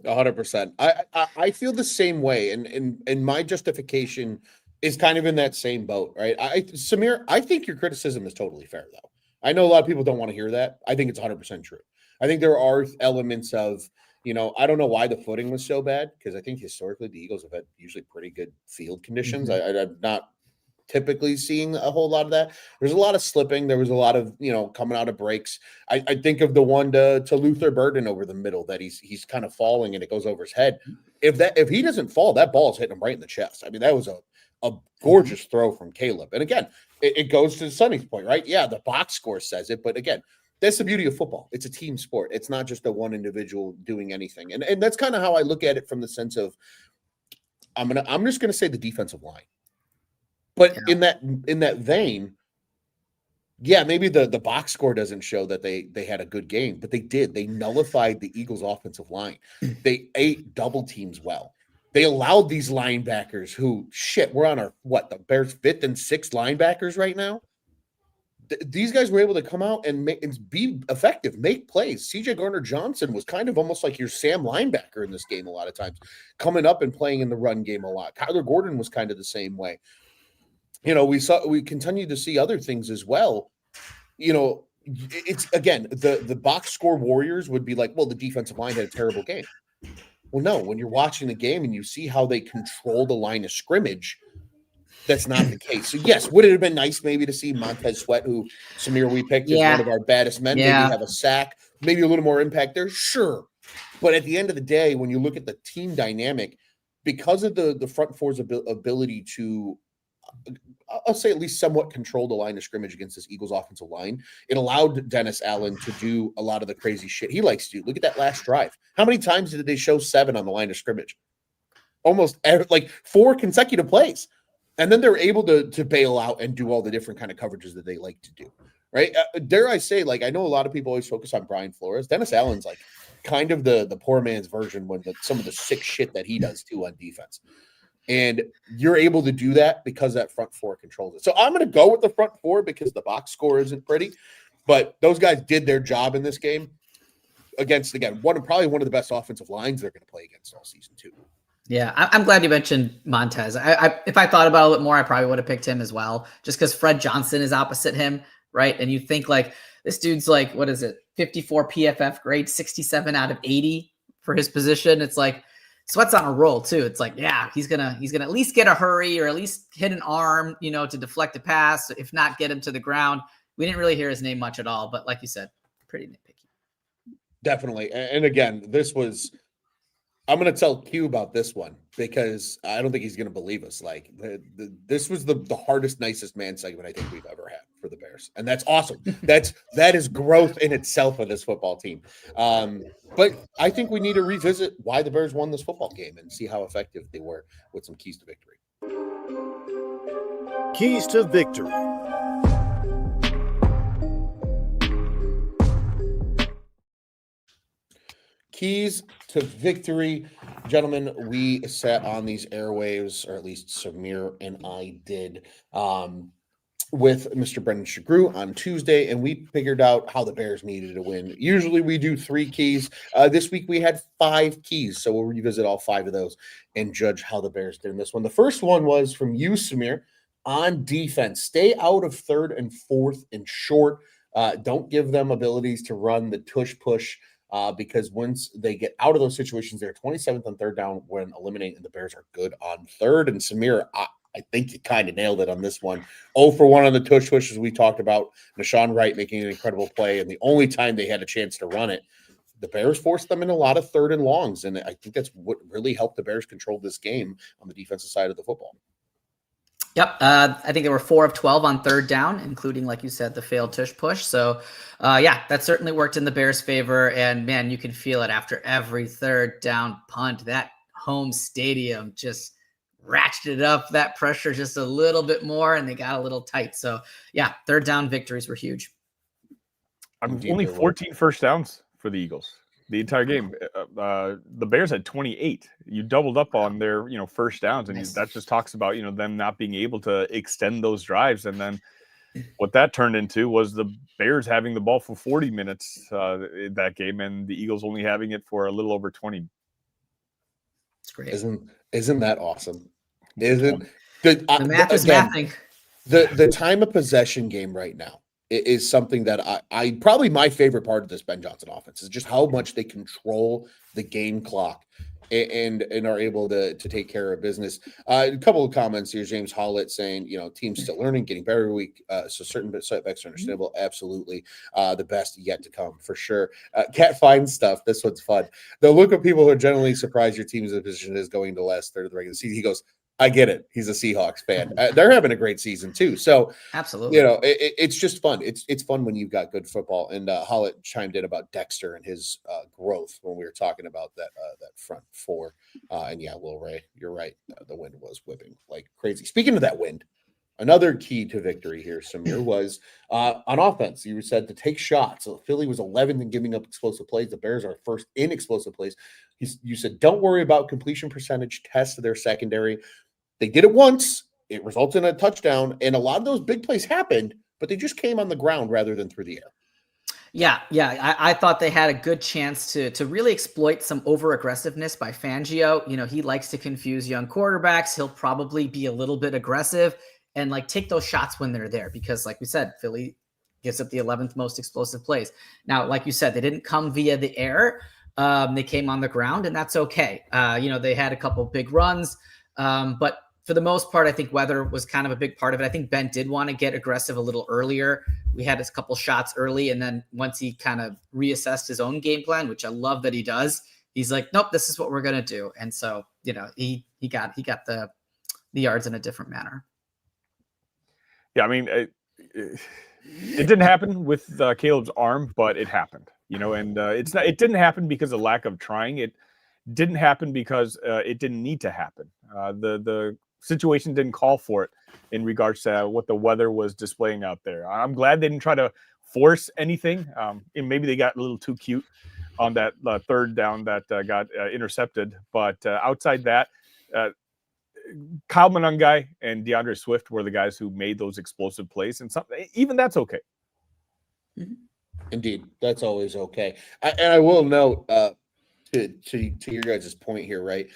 100%. I feel the same way, and my justification is kind of in that same boat, right? Samir, I think your criticism is totally fair, though. I know a lot of people don't want to hear that. I think it's 100% true. I think there are elements of, you know, I don't know why the footing was so bad, because I think historically the Eagles have had usually pretty good field conditions. I'm not typically seeing a whole lot of that. There's a lot of slipping. There was a lot of, you know, coming out of breaks. I think of the one to Luther Burden over the middle that he's kind of falling and it goes over his head. If he doesn't fall, that ball is hitting him right in the chest. I mean, that was a gorgeous throw from Caleb. And again, it goes to Sonny's point, right? Yeah, the box score says it, but again, that's the beauty of football. It's a team sport. It's not just a one individual doing anything. And that's kind of how I look at it from the sense of I'm just gonna say the defensive line. But in that vein, yeah, maybe the box score doesn't show that they had a good game, but they did. They nullified the Eagles' offensive line. They ate double teams well. They allowed these linebackers who, we're on the Bears' 5th and 6th linebackers right now. These guys were able to come out and be effective, make plays. C.J. Gardner-Johnson was kind of almost like your Sam linebacker in this game a lot of times, coming up and playing in the run game a lot. Kyler Gordon was kind of the same way. You know, we continue to see other things as well. You know, it's again, the box score warriors would be like, well, the defensive line had a terrible game. Well, no, when you're watching the game and you see how they control the line of scrimmage, that's not the case. So yes, would it have been nice maybe to see Montez Sweat, who Samir we picked as one of our baddest men, maybe have a sack, maybe a little more impact there? Sure. But at the end of the day, when you look at the team dynamic, because of the front four's ability to I'll say at least somewhat control the line of scrimmage against this Eagles offensive line, it allowed Dennis Allen to do a lot of the crazy shit he likes to do. Look at that last drive. How many times did they show 7 on the line of scrimmage? Almost like 4 consecutive plays. And then they're able to bail out and do all the different kind of coverages that they like to do, right? Dare I say, like, I know a lot of people always focus on Brian Flores. Dennis Allen's like kind of the poor man's version when some of the sick shit that he does too on defense. And you're able to do that because that front four controls it. So I'm going to go with the front four because the box score isn't pretty. But those guys did their job in this game against, again, probably one of the best offensive lines they're going to play against all season too. Yeah, I'm glad you mentioned Montez. If I thought about it a little more, I probably would have picked him as well, just because Fred Johnson is opposite him, right? And you think like this dude's like, what is it, 54 PFF grade, 67 out of 80 for his position. It's like Sweat's on a roll too. It's like, yeah, he's gonna at least get a hurry or at least hit an arm, you know, to deflect a pass. If not, get him to the ground. We didn't really hear his name much at all, but like you said, pretty nitpicky. Definitely. And again, I'm going to tell Q about this one because I don't think he's going to believe us. Like this was the hardest, nicest man segment I think we've ever had for the Bears. And that's awesome. That is growth in itself of this football team. But I think we need to revisit why the Bears won this football game and see how effective they were with some keys to victory. Keys to victory. Keys to victory. gentlemen, we sat on these airwaves, or at least Samir and I did, with Mr. Brendan Shagru on Tuesday, and we figured out how the Bears needed to win. Usually we do 3 keys. This week we had 5 keys, so we'll revisit all 5 of those and judge how the Bears did in this one. The first one was from you, Samir, on defense. Stay out of 3rd and 4th and short. Don't give them abilities to run the tush-push, because once they get out of those situations, they're 27th on 3rd down when eliminating. The Bears are good on 3rd. And Samir, I think you kind of nailed it on this one. 0 for 1 on the tush push, as we talked about. Nashawn Wright making an incredible play, and the only time they had a chance to run it, the Bears forced them in a lot of 3rd and longs, and I think that's what really helped the Bears control this game on the defensive side of the football. Yep. I think there were 4 of 12 on 3rd down, including, like you said, the failed tush push. So, yeah, that certainly worked in the Bears' favor. And, man, you can feel it after every 3rd down punt. That home stadium just ratcheted up that pressure just a little bit more, and they got a little tight. So, yeah, 3rd down victories were huge. Only 14 first downs for the Eagles the entire game. The Bears had 28. You doubled up on their, first downs, and that just talks about, them not being able to extend those drives. And then what that turned into was the Bears having the ball for 40 minutes in that game, and the Eagles only having it for a little over 20. It's great. Isn't that awesome? Isn't the math is mathing. The time of possession game right now is something that I probably my favorite part of this Ben Johnson offense is just how much they control the game clock and are able to take care of business. A couple of comments here. James Hollett saying, team's still learning, getting better every week. So certain setbacks are understandable. Absolutely. The best yet to come for sure. Cat Fine stuff. This one's fun. The look of people who are generally surprised your team's position is going to last third of the regular season. He goes, I get it. He's a Seahawks fan. They're having a great season too. So absolutely, it's just fun. It's fun when you've got good football. And Hollett chimed in about Dexter and his growth when we were talking about that front 4. And yeah, Will Ray, you're right. The wind was whipping like crazy. Speaking of that wind, another key to victory here, Samir, was on offense. You said to take shots. So Philly was 11th in giving up explosive plays. The Bears are first in explosive plays. You said don't worry about completion percentage. Test their secondary. They did it once. It results in a touchdown, and a lot of those big plays happened, but they just came on the ground rather than through the air. Yeah. I thought they had a good chance to really exploit some over-aggressiveness by Fangio. He likes to confuse young quarterbacks. He'll probably be a little bit aggressive and take those shots when they're there because, like we said, Philly gives up the 11th most explosive plays. Now, like you said, they didn't come via the air. They came on the ground, and that's okay. They had a couple big runs, but for the most part, I think weather was kind of a big part of it. I think Ben did want to get aggressive a little earlier. We had a couple shots early, and then once he kind of reassessed his own game plan, which I love that he does, he's like, nope, this is what we're going to do. And so, he got the yards in a different manner. Yeah, I mean, it didn't happen with Caleb's arm, but it happened, and it didn't happen because of lack of trying. It didn't happen because it didn't need to happen. The situation didn't call for it in regards to what the weather was displaying out there. I'm glad they didn't try to force anything. And maybe they got a little too cute on that 3rd down that got intercepted. But outside that, Kyle Monangai and DeAndre Swift were the guys who made those explosive plays. And even that's okay. Indeed. That's always okay. And I will note to your guys' point here, right?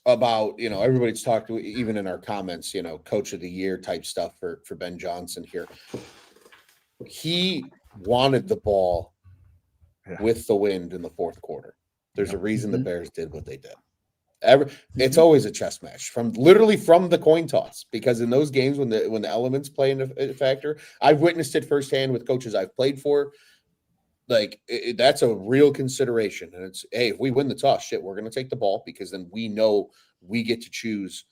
About, everybody's talked, even in our comments, coach of the year type stuff for Ben Johnson here. He wanted the ball with the wind in the 4th quarter. There's a reason the Bears did what they did. It's always a chess match from the coin toss, because in those games when the elements play in a factor, I've witnessed it firsthand with coaches I've played for. That's a real consideration. And it's, hey, if we win the toss, shit, we're going to take the ball because then we know we get to choose,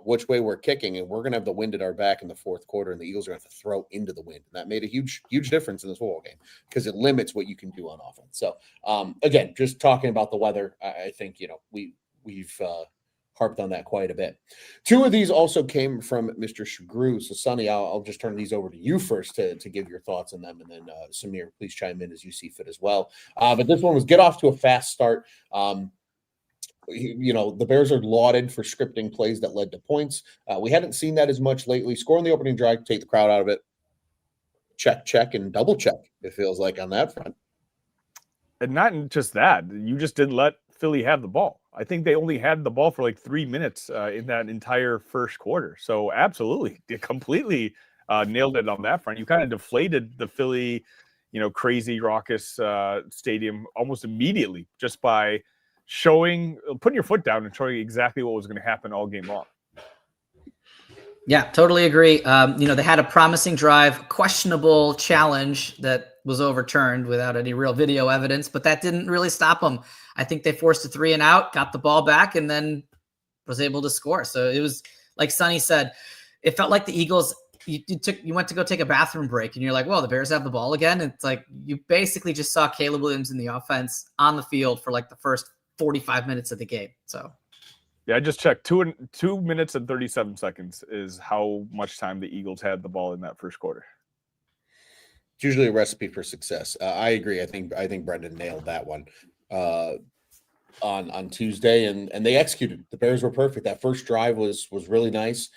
which way we're kicking, and we're going to have the wind at our back in the 4th quarter, and the Eagles are going to have to throw into the wind. And that made a huge, huge difference in this football game because it limits what you can do on offense. So, again, just talking about the weather, I think, we've harped on that quite a bit. 2 of these also came from Mr. Shagru. So, Sonny, I'll just turn these over to you first to give your thoughts on them. And then, Samir, please chime in as you see fit as well. But this one was get off to a fast start. the Bears are lauded for scripting plays that led to points. We hadn't seen that as much lately. Score on the opening drive, take the crowd out of it. Check, and double check, it feels like, on that front. And not just that, you just didn't let Philly have the ball. I think they only had the ball for like 3 minutes in that entire first quarter. So absolutely, they completely nailed it on that front. You kind of deflated the Philly, crazy raucous stadium almost immediately just by putting your foot down and showing exactly what was going to happen all game long. Yeah, totally agree. They had a promising drive, questionable challenge that was overturned without any real video evidence, but that didn't really stop them. I think they forced a 3 and out, got the ball back, and then was able to score. So it was, like Sonny said, it felt like the Eagles, you went to go take a bathroom break, and you're like, well, the Bears have the ball again. It's like you basically just saw Caleb Williams in the offense on the field for like the first 45 minutes of the game. So yeah, I just checked. 2 minutes and 37 seconds is how much time the Eagles had the ball in that first quarter. It's usually a recipe for success. I agree. I think Brendan nailed that one on Tuesday, and they executed. The Bears were perfect. That first drive was really nice,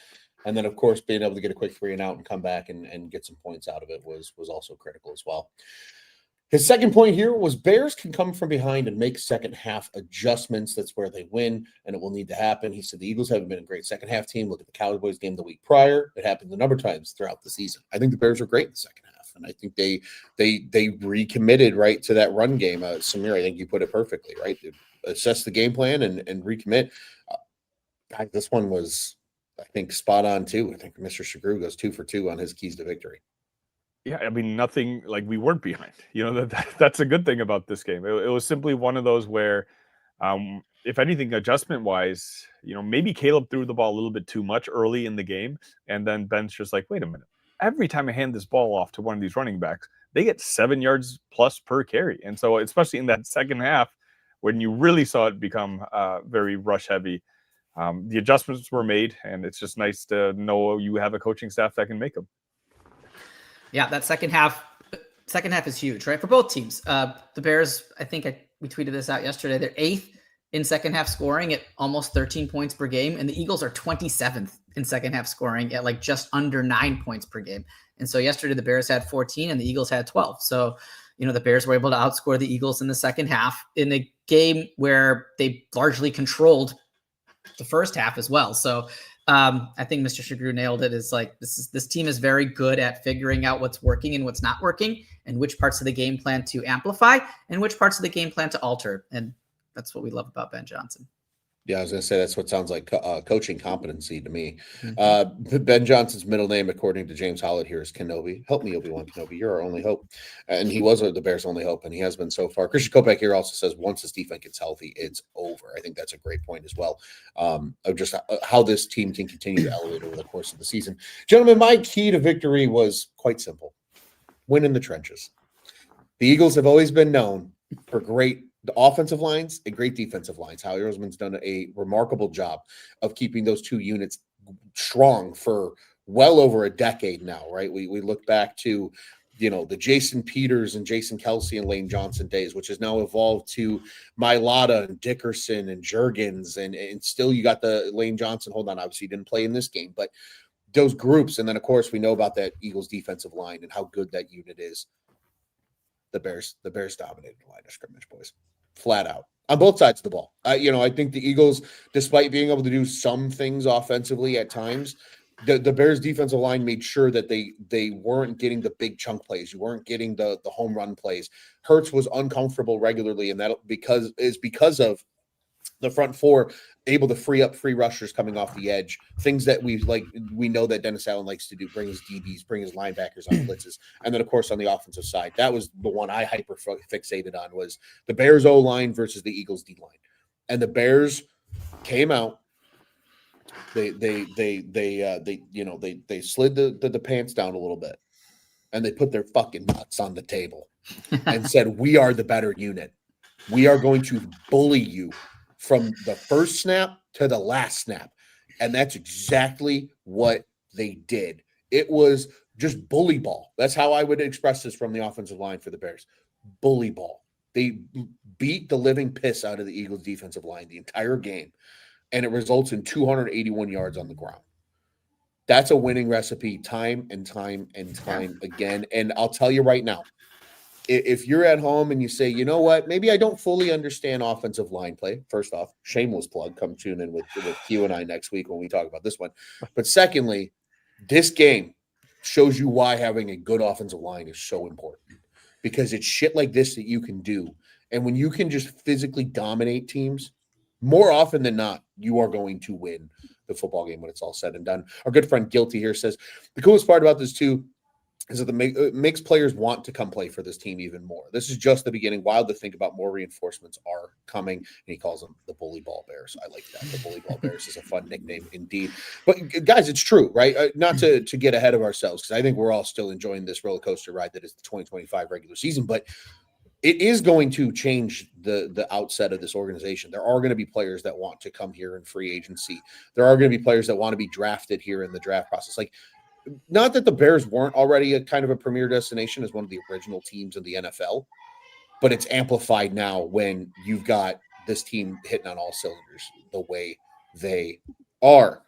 and then of course being able to get a quick 3 and out and come back and get some points out of it was also critical as well. His second point here was Bears can come from behind and make second half adjustments. That's where they win, and it will need to happen. He said the Eagles haven't been a great second half team. Look at the Cowboys game the week prior. It happened a number of times throughout the season. I think the Bears were great in the second half, and I think they recommitted right to that run game. Samir, I think you put it perfectly, right? They assess the game plan and recommit. This one was, I think, spot on too. I think Mr. Shagru goes 2 for 2 on his keys to victory. Yeah, I mean, nothing, like we weren't behind. That's a good thing about this game. It was simply one of those where, if anything, adjustment-wise, maybe Caleb threw the ball a little bit too much early in the game, and then Ben's just like, wait a minute. Every time I hand this ball off to one of these running backs, they get 7 yards plus per carry. And so especially in that second half, when you really saw it become very rush-heavy, the adjustments were made, and it's just nice to know you have a coaching staff that can make them. Yeah, that second half is huge, right? For both teams. The Bears, I think we tweeted this out yesterday. They're 8th in second half scoring at almost 13 points per game. And the Eagles are 27th in second half scoring at like just under 9 points per game. And so yesterday the Bears had 14 and the Eagles had 12. So, the Bears were able to outscore the Eagles in the second half in a game where they largely controlled the first half as well. So I think Mr. Shagru nailed it. Is like this team is very good at figuring out what's working and what's not working, and which parts of the game plan to amplify and which parts of the game plan to alter. And that's what we love about Ben Johnson. Yeah, I was going to say that's what sounds like coaching competency to me. Mm-hmm. Ben Johnson's middle name, according to James Hollett here, is Kenobi. Help me, Obi-Wan Kenobi. You're our only hope. And he was the Bears' only hope, and he has been so far. Christian Kopech here also says once this defense gets healthy, it's over. I think that's a great point as well, of just how this team can continue to elevate over the course of the season. Gentlemen, my key to victory was quite simple. Win in the trenches. The Eagles have always been known for great offensive lines and great defensive lines. Howie Roseman's done a remarkable job of keeping those two units strong for well over a decade now, right? We look back to, the Jason Peters and Jason Kelsey and Lane Johnson days, which has now evolved to Mailata and Dickerson and Juergens, and still you got the Lane Johnson. Hold on, obviously he didn't play in this game, but those groups. And then, of course, we know about that Eagles defensive line and how good that unit is. The Bears dominated the line of scrimmage, boys. Flat out on both sides of the ball. I think the Eagles, despite being able to do some things offensively at times, the Bears defensive line made sure that they weren't getting the big chunk plays. You weren't getting the home run plays. Hurts was uncomfortable regularly, and that because of the front four able to free up free rushers coming off the edge, things that we know that Dennis Allen likes to do, bring his DBs, bring his linebackers on blitzes. And then, of course, on the offensive side, that was the one I hyper fixated on, was the Bears O-line versus the Eagles D-line. And the Bears came out, they slid the pants down a little bit, and they put their fucking nuts on the table and said, we are the better unit. We are going to bully you from the first snap to the last snap. And that's exactly what they did. It was just bully ball. That's how I would express this from the offensive line for the Bears. Bully ball. They beat the living piss out of the Eagles defensive line the entire game, and it results in 281 yards on the ground. That's a winning recipe time and time and time again. And I'll tell you right now, if you're at home and you say, you know what, maybe I don't fully understand offensive line play. First off, shameless plug, come tune in with Q and I next week when we talk about this one. But secondly, this game shows you why having a good offensive line is so important, because it's shit like this that you can do. And when you can just physically dominate teams, more often than not, you are going to win the football game when it's all said and done. Our good friend Guilty here says, the coolest part about this too is that it makes players want to come play for this team even more. This is just the beginning. Wild to think about more reinforcements are coming. And he calls them the Bully Ball Bears. I like that. The Bully Ball Bears is a fun nickname indeed. But guys, it's true, right? Not to get ahead of ourselves, because I think we're all still enjoying this roller coaster ride that is the 2025 regular season. But it is going to change the outset of this organization. There are going to be players that want to come here in free agency. There are going to be players that want to be drafted here in the draft process. Like, not that the Bears weren't already a kind of a premier destination as one of the original teams in the NFL, but it's amplified now when you've got this team hitting on all cylinders the way they are.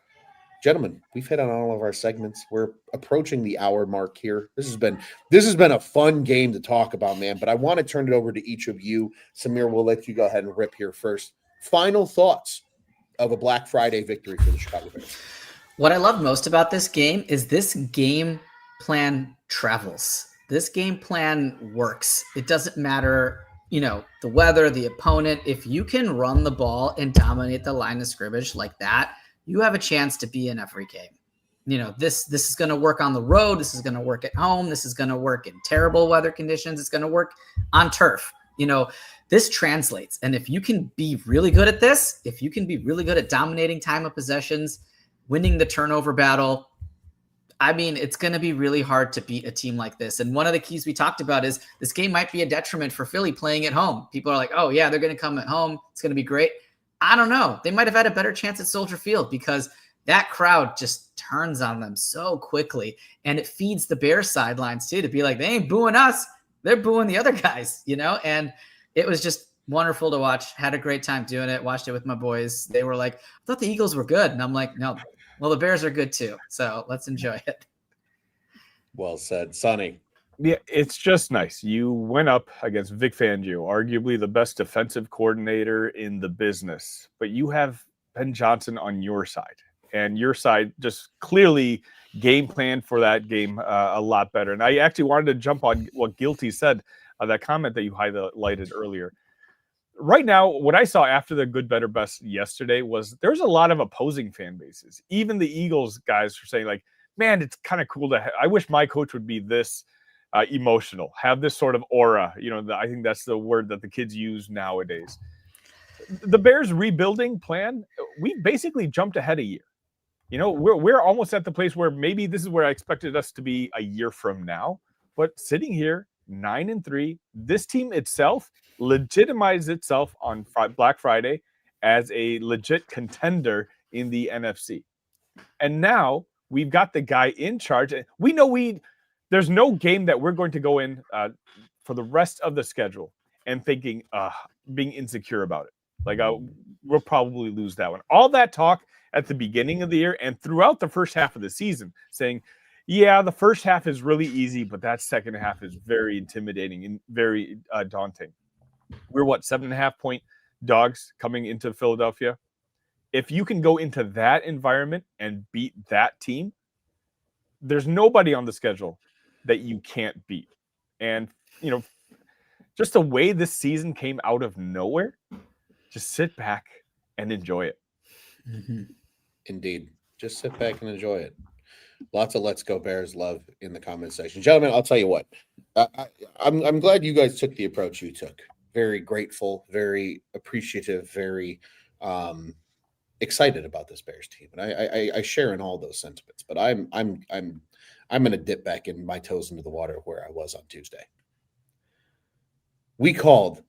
Gentlemen, we've hit on all of our segments. We're approaching the hour mark here. This has been a fun game to talk about, man, but I want to turn it over to each of you. Samir, we'll let you go ahead and rip here first. Final thoughts of a Black Friday victory for the Chicago Bears. What I love most about this game is this game plan travels. This game plan works. It doesn't matter, the weather, the opponent. If you can run the ball and dominate the line of scrimmage like that, you have a chance to be in every game. This is going to work on the road. This is going to work at home. This is going to work in terrible weather conditions. It's going to work on turf. This translates. And if you can be really good at this, if you can be really good at dominating time of possessions, winning the turnover battle, it's going to be really hard to beat a team like this. And one of the keys we talked about is this game might be a detriment for Philly playing at home. People are like, oh, yeah, they're going to come at home. It's going to be great. I don't know. They might have had a better chance at Soldier Field because that crowd just turns on them so quickly. And it feeds the Bears sidelines, too, to be like, they ain't booing us. They're booing the other guys, And it was just wonderful to watch. Had a great time doing it. Watched it with my boys. They were like, I thought the Eagles were good. And I'm like, no. Well, the Bears are good too, so let's enjoy it. Well said. Sonny. Yeah, it's just nice. You went up against Vic Fangio, arguably the best defensive coordinator in the business, but you have Ben Johnson on your side, and your side just clearly game planned for that game a lot better. And I actually wanted to jump on what Guilty said, that comment that you highlighted earlier. Right now, what I saw after the good, better, best yesterday was there's a lot of opposing fan bases. Even the Eagles guys were saying, like, man, it's kind of cool I wish my coach would be this emotional, have this sort of aura. I think that's the word that the kids use nowadays. The Bears rebuilding plan, we basically jumped ahead a year. We're almost at the place where maybe this is where I expected us to be a year from now. But sitting here, 9-3, this team itself legitimized itself on Black Friday as a legit contender in the NFC. And now we've got the guy in charge. We know there's no game that we're going to go in for the rest of the schedule and thinking, being insecure about it. Like, we'll probably lose that one. All that talk at the beginning of the year and throughout the first half of the season saying, yeah, the first half is really easy, but that second half is very intimidating and very daunting. We're 7.5-point dogs coming into Philadelphia. If you can go into that environment and beat that team, there's nobody on the schedule that you can't beat. And, just the way this season came out of nowhere, just sit back and enjoy it. Mm-hmm. Indeed. Just sit back and enjoy it. Lots of Let's Go Bears love in the comment section. Gentlemen, I'll tell you what. I'm glad you guys took the approach you took. Very grateful, very appreciative, very excited about this Bears team. And I share in all those sentiments. But I'm going to dip back in my toes into the water where I was on Tuesday. We called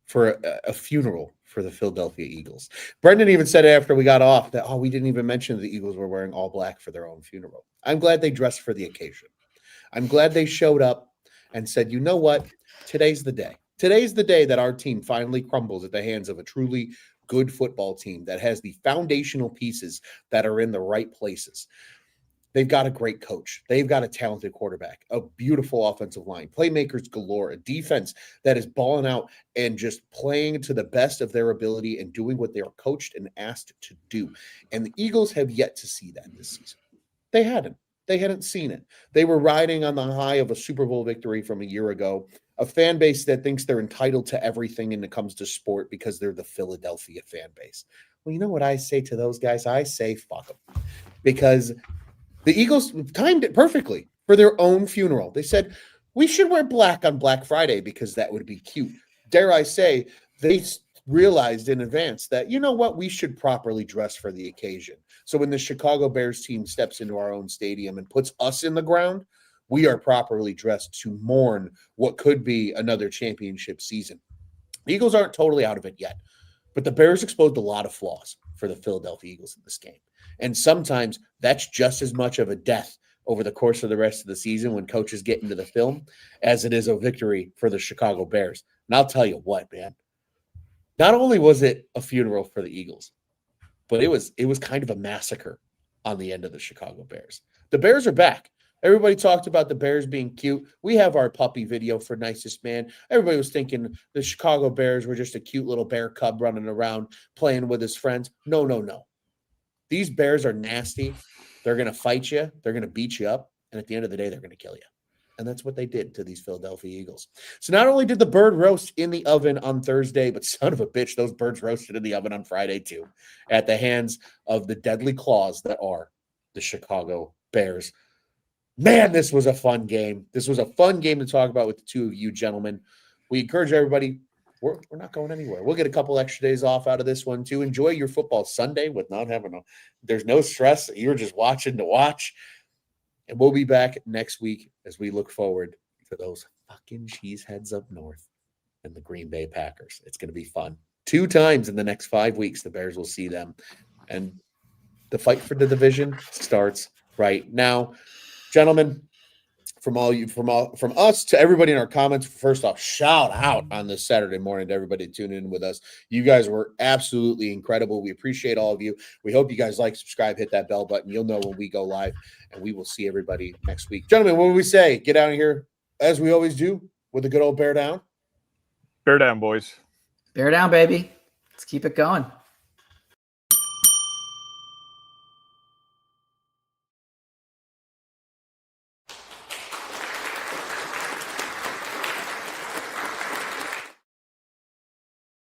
for a funeral for the Philadelphia Eagles. Brendan even said after we got off that, we didn't even mention the Eagles were wearing all black for their own funeral. I'm glad they dressed for the occasion. I'm glad they showed up and said, you know what? Today's the day. Today's the day that our team finally crumbles at the hands of a truly good football team that has the foundational pieces that are in the right places. They've got a great coach. They've got a talented quarterback, a beautiful offensive line, playmakers galore, a defense that is balling out and just playing to the best of their ability and doing what they are coached and asked to do. And the Eagles have yet to see that this season. They hadn't. They hadn't seen it. They were riding on the high of a Super Bowl victory from a year ago, a fan base that thinks they're entitled to everything when it comes to sport because they're the Philadelphia fan base. Well, you know what I say to those guys? I say, fuck them. Because the Eagles timed it perfectly for their own funeral. They said, we should wear black on Black Friday because that would be cute. Dare I say, they realized in advance that, you know what, we should properly dress for the occasion. So when the Chicago Bears team steps into our own stadium and puts us in the ground, we are properly dressed to mourn what could be another championship season. The Eagles aren't totally out of it yet, but the Bears exposed a lot of flaws for the Philadelphia Eagles in this game. And sometimes that's just as much of a death over the course of the rest of the season when coaches get into the film as it is a victory for the Chicago Bears. And I'll tell you what, man, not only was it a funeral for the Eagles, but it was kind of a massacre on the end of the Chicago Bears. The Bears are back. Everybody talked about the Bears being cute. We have our puppy video for Nicest Man. Everybody was thinking the Chicago Bears were just a cute little bear cub running around playing with his friends. No, no, no. These Bears are nasty. They're going to fight you. They're going to beat you up. And at the end of the day, they're going to kill you. And that's what they did to these Philadelphia Eagles. So not only did the bird roast in the oven on Thursday, but son of a bitch, those birds roasted in the oven on Friday too, at the hands of the deadly claws that are the Chicago Bears. Man, this was a fun game. This was a fun game to talk about with the two of you gentlemen. We encourage everybody, we're not going anywhere. We'll get a couple extra days off out of this one too. Enjoy your football Sunday with not having there's no stress. You're just watching to watch. And we'll be back next week as we look forward to those fucking cheeseheads up north and the Green Bay Packers. It's going to be fun. 2 times in the next 5 weeks, the Bears will see them. And the fight for the division starts right now. Gentlemen, from us to everybody in our comments, first off, shout out on this Saturday morning to everybody tuning in with us. You guys were absolutely incredible. We appreciate all of you. We hope you guys like, subscribe, hit that bell button. You'll know when we go live, and we will see everybody next week. Gentlemen, what do we say? Get out of here, as we always do, with a good old bear down. Bear down, boys. Bear down, baby. Let's keep it going.